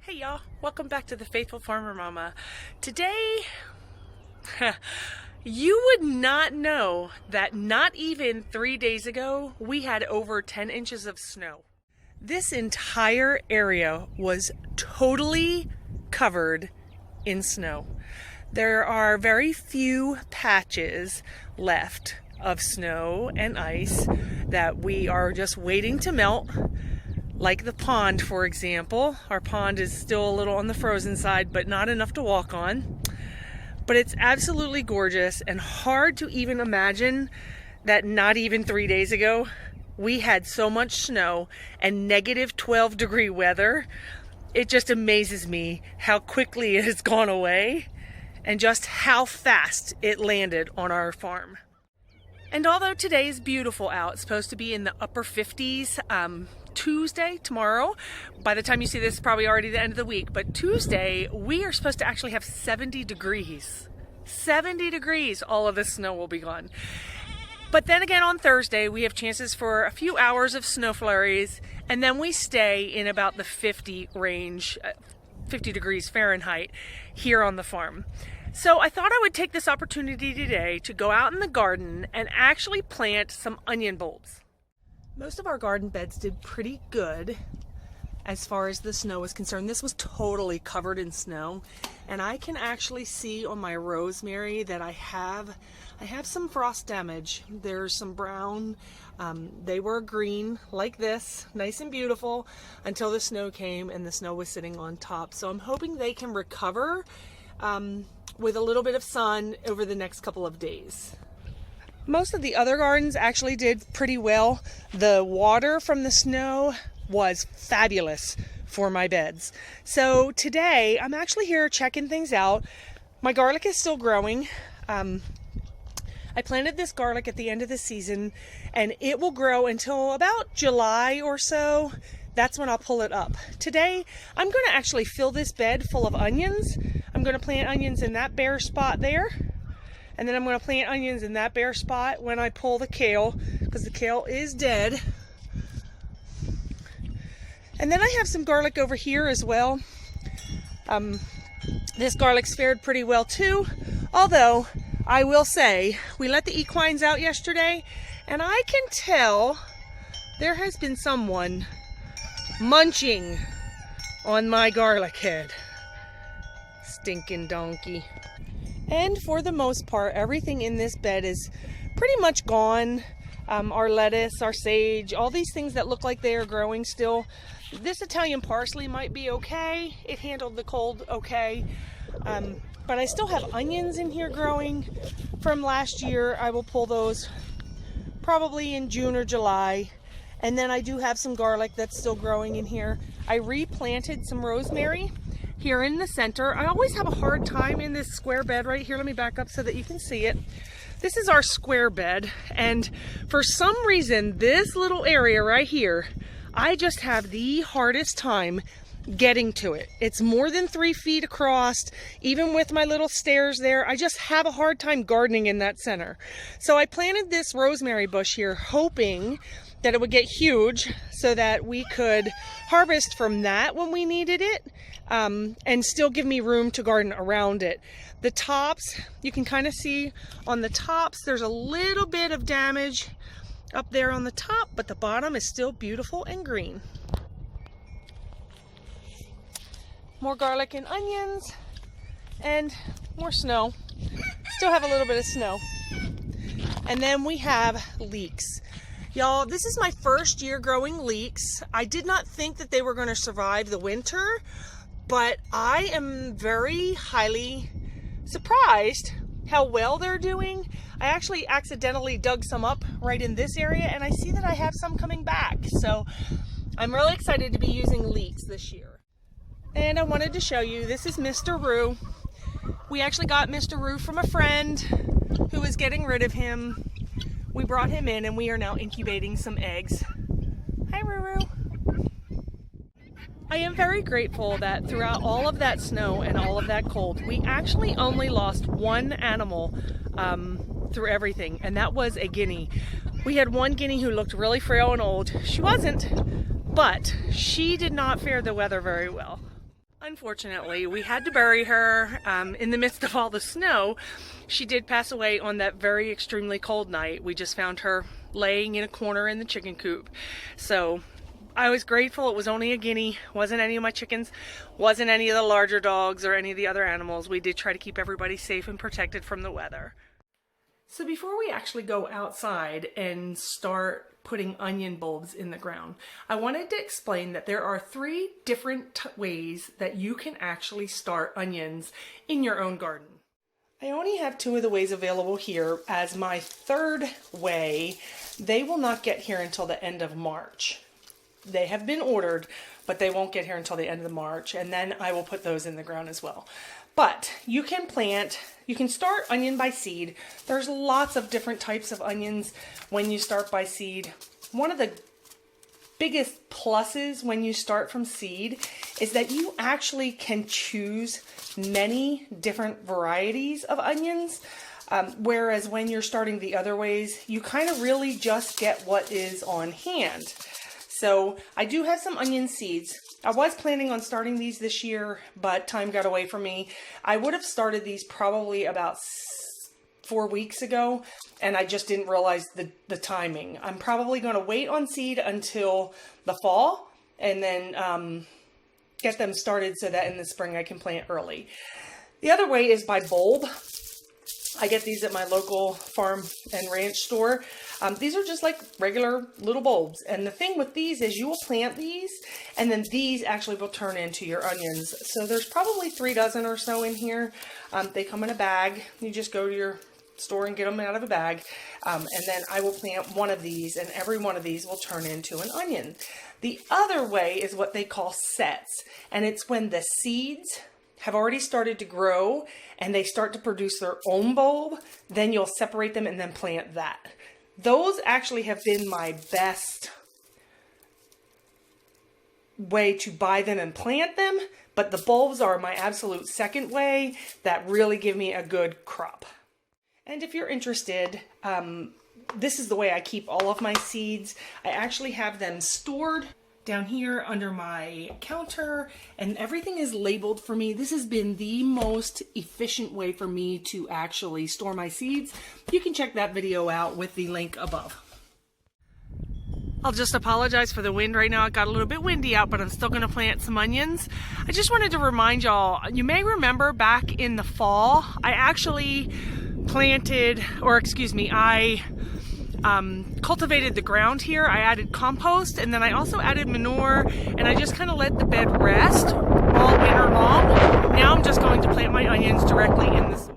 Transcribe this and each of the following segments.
Hey y'all, welcome back to the Faithful Farmer Mama. Today, you would not know that not even 3 days ago, we had over 10 inches of snow. This entire area was totally covered in snow. There are very few patches left of snow and ice that we are just waiting to melt. Like the pond, for example. Our pond is still a little on the frozen side, but not enough to walk on. But it's absolutely gorgeous and hard to even imagine that not even 3 days ago, we had so much snow and negative 12-degree weather. It just amazes me how quickly it has gone away and just how fast it landed on our farm. And although today is beautiful out, it's supposed to be in the upper 50s, Tuesday, tomorrow. By the time you see this, it's probably already the end of the week. But Tuesday, we are supposed to actually have 70 degrees. 70 degrees, all of the snow will be gone. But then again on Thursday, we have chances for a few hours of snow flurries, and then we stay in about the 50 range, 50 degrees Fahrenheit here on the farm. So I thought I would take this opportunity today to go out in the garden and actually plant some onion bulbs. Most of our garden beds did pretty good as far as the snow is concerned. This was totally covered in snow, and I can actually see on my rosemary that I have some frost damage. There's some brown. They were green like this, nice and beautiful, until the snow came and the snow was sitting on top. So I'm hoping they can recover with a little bit of sun over the next couple of days. Most of the other gardens actually did pretty well. The water from the snow was fabulous for my beds. So today I'm actually here checking things out. My garlic is still growing. I planted this garlic at the end of the season, and it will grow until about July or so. That's when I'll pull it up. Today I'm going to actually fill this bed full of onions. I'm going to plant onions in that bare spot there. And then I'm going to plant onions in that bare spot when I pull the kale, because the kale is dead. And then I have some garlic over here as well. This garlic's fared pretty well too. Although, I will say, we let the equines out yesterday, and I can tell there has been someone munching on my garlic head. Stinking donkey. And for the most part, everything in this bed is pretty much gone. Our lettuce, our sage, all these things that look like they are growing still. This Italian parsley might be okay. It handled the cold okay. But I still have onions in here growing from last year. I will pull those probably in June or July. And then I do have some garlic that's still growing in here. I replanted some rosemary here in the center. I always have a hard time in this square bed right here. Let me back up so that you can see it. This is our square bed, and for some reason, this little area right here, I just have the hardest time getting to it. It's more than 3 feet across. Even with my little stairs there, I just have a hard time gardening in that center. So I planted this rosemary bush here, hoping that it would get huge so that we could harvest from that when we needed it, and still give me room to garden around it. The tops, you can kind of see on the tops, there's a little bit of damage up there on the top, but the bottom is still beautiful and green. More garlic and onions, and more snow. Still have a little bit of snow. And then we have leeks. Y'all, this is my first year growing leeks. I did not think that they were going to survive the winter, but I am very highly surprised how well they're doing. I actually accidentally dug some up right in this area, and I see that I have some coming back. So I'm really excited to be using leeks this year. And I wanted to show you, this is Mr. Roo. We actually got Mr. Roo from a friend who was getting rid of him. We brought him in, and we are now incubating some eggs. Hi, Roo. I am very grateful that throughout all of that snow and all of that cold, we actually only lost one animal through everything, and that was a guinea. We had one guinea who looked really frail and old. She wasn't, but she did not fare the weather very well. Unfortunately, we had to bury her in the midst of all the snow. She did pass away on that very extremely cold night. We just found her laying in a corner in the chicken coop. So I was grateful it was only a guinea, wasn't any of my chickens, wasn't any of the larger dogs or any of the other animals. We did try to keep everybody safe and protected from the weather. So before we actually go outside and start putting onion bulbs in the ground, I wanted to explain that there are 3 different ways that you can actually start onions in your own garden. I only have 2 of the ways available here as my 3rd way. They will not get here until the end of March. They have been ordered, but they won't get here until the end of March, and then I will put those in the ground as well. But you can start onion by seed. There's lots of different types of onions when you start by seed. One of the biggest pluses when you start from seed is that you actually can choose many different varieties of onions. Whereas when you're starting the other ways, you kind of really just get what is on hand. So I do have some onion seeds. I was planning on starting these this year, but time got away from me. I would have started these probably about 4 weeks ago, and I just didn't realize the timing. I'm probably going to wait on seed until the fall and then get them started so that in the spring I can plant early. The other way is by bulb. I get these at my local farm and ranch store. These are just like regular little bulbs. And the thing with these is you will plant these and then these actually will turn into your onions. So there's probably 3 dozen or so in here. They come in a bag. You just go to your store and get them out of a bag. And then I will plant one of these and every one of these will turn into an onion. The other way is what they call sets. And it's when the seeds have already started to grow and they start to produce their own bulb, then you'll separate them and then plant that. Those actually have been my best way to buy them and plant them, but the bulbs are my absolute second way that really give me a good crop. And if you're interested, this is the way I keep all of my seeds. I actually have them stored down here under my counter, and everything is labeled for me. This has been the most efficient way for me to actually store my seeds. You can check that video out with the link above. I'll just apologize for the wind right now. It got a little bit windy out, but I'm still going to plant some onions. I just wanted to remind y'all, you may remember back in the fall, I actually cultivated the ground here. I added compost and then I also added manure, and I just kind of let the bed rest all winter long. Now I'm just going to plant my onions directly in the soil.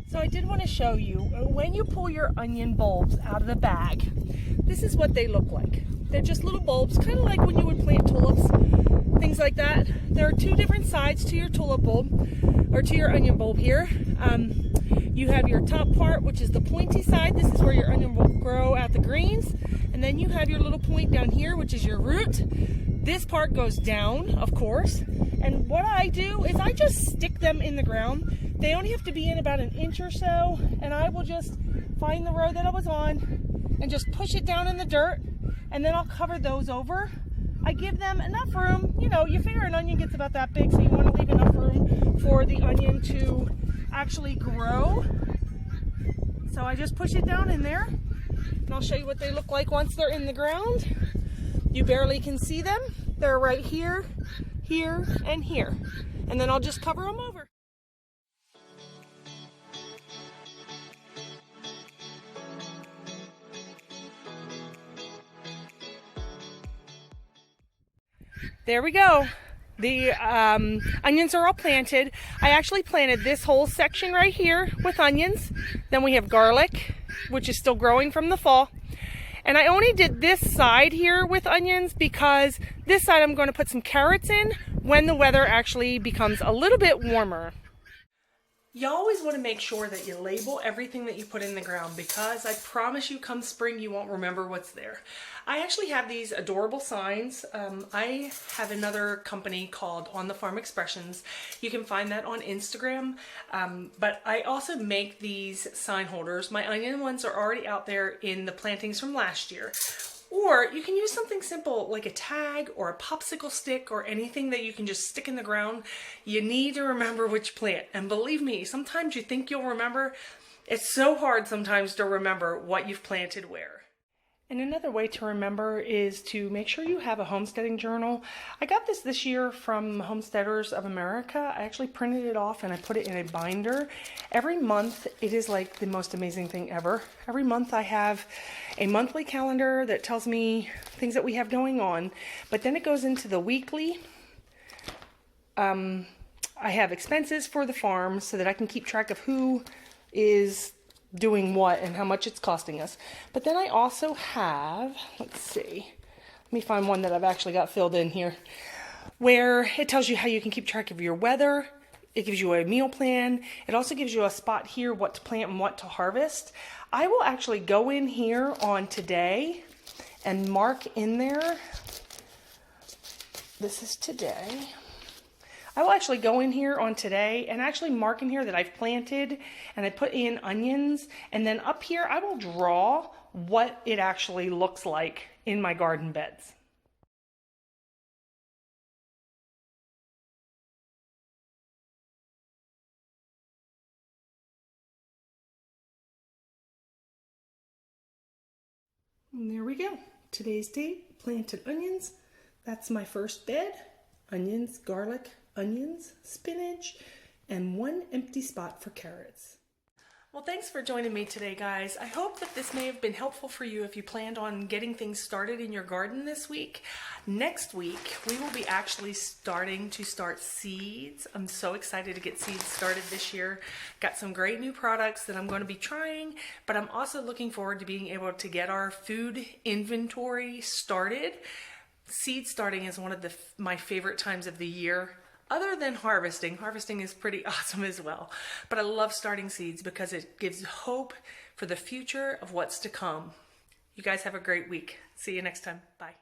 So I did want to show you, when you pull your onion bulbs out of the bag, this is what they look like. They're just little bulbs, kind of like when you would plant tulips, things like that. There are 2 different sides to your tulip bulb, or to your onion bulb here. You have your top part, which is the pointy side. This is where your onion will grow at the greens. And then you have your little point down here, which is your root. This part goes down, of course. And what I do is I just stick them in the ground. They only have to be in about 1 inch or so. And I will just find the row that I was on and just push it down in the dirt. And then I'll cover those over. I give them enough room. You know, you figure an onion gets about that big, so you want to leave enough room for the onion to actually grow. So I just push it down in there. And I'll show you what they look like once they're in the ground. You barely can see them. They're right here, here, and here. And then I'll just cover them over. There we go. The onions are all planted. I actually planted this whole section right here with onions. Then we have garlic, which is still growing from the fall. And I only did this side here with onions because this side I'm going to put some carrots in when the weather actually becomes a little bit warmer. You always want to make sure that you label everything that you put in the ground, because I promise you come spring you won't remember what's there. I actually have these adorable signs. I have another company called On the Farm Expressions. You can find that on Instagram. But I also make these sign holders. My onion ones are already out there in the plantings from last year. Or you can use something simple like a tag or a popsicle stick or anything that you can just stick in the ground. You need to remember which plant. And believe me, sometimes you think you'll remember. It's so hard sometimes to remember what you've planted where. And another way to remember is to make sure you have a homesteading journal. I got this year from Homesteaders of America. I actually printed it off and I put it in a binder. Every month, it is like the most amazing thing ever. Every month I have a monthly calendar that tells me things that we have going on, but then it goes into the weekly. I have expenses for the farm so that I can keep track of who is doing what and how much it's costing us. But then I also have, let's see, let me find one that I've actually got filled in here, where it tells you how you can keep track of your weather. It gives you a meal plan. It also gives you a spot here what to plant and what to harvest. I will actually go in here on today and mark in there, this is today. I will actually go in here on today and actually mark in here that I've planted, and I put in onions, and then up here I will draw what it actually looks like in my garden beds. And there we go. Today's date, planted onions. That's my first bed. Onions, garlic, onions, spinach, and one empty spot for carrots. Well, thanks for joining me today, guys. I hope that this may have been helpful for you if you planned on getting things started in your garden this week. Next week, we will be actually starting to start seeds. I'm so excited to get seeds started this year. Got some great new products that I'm going to be trying, but I'm also looking forward to being able to get our food inventory started. Seed starting is one of my favorite times of the year. Other than harvesting. Harvesting is pretty awesome as well. But I love starting seeds because it gives hope for the future of what's to come. You guys have a great week. See you next time. Bye.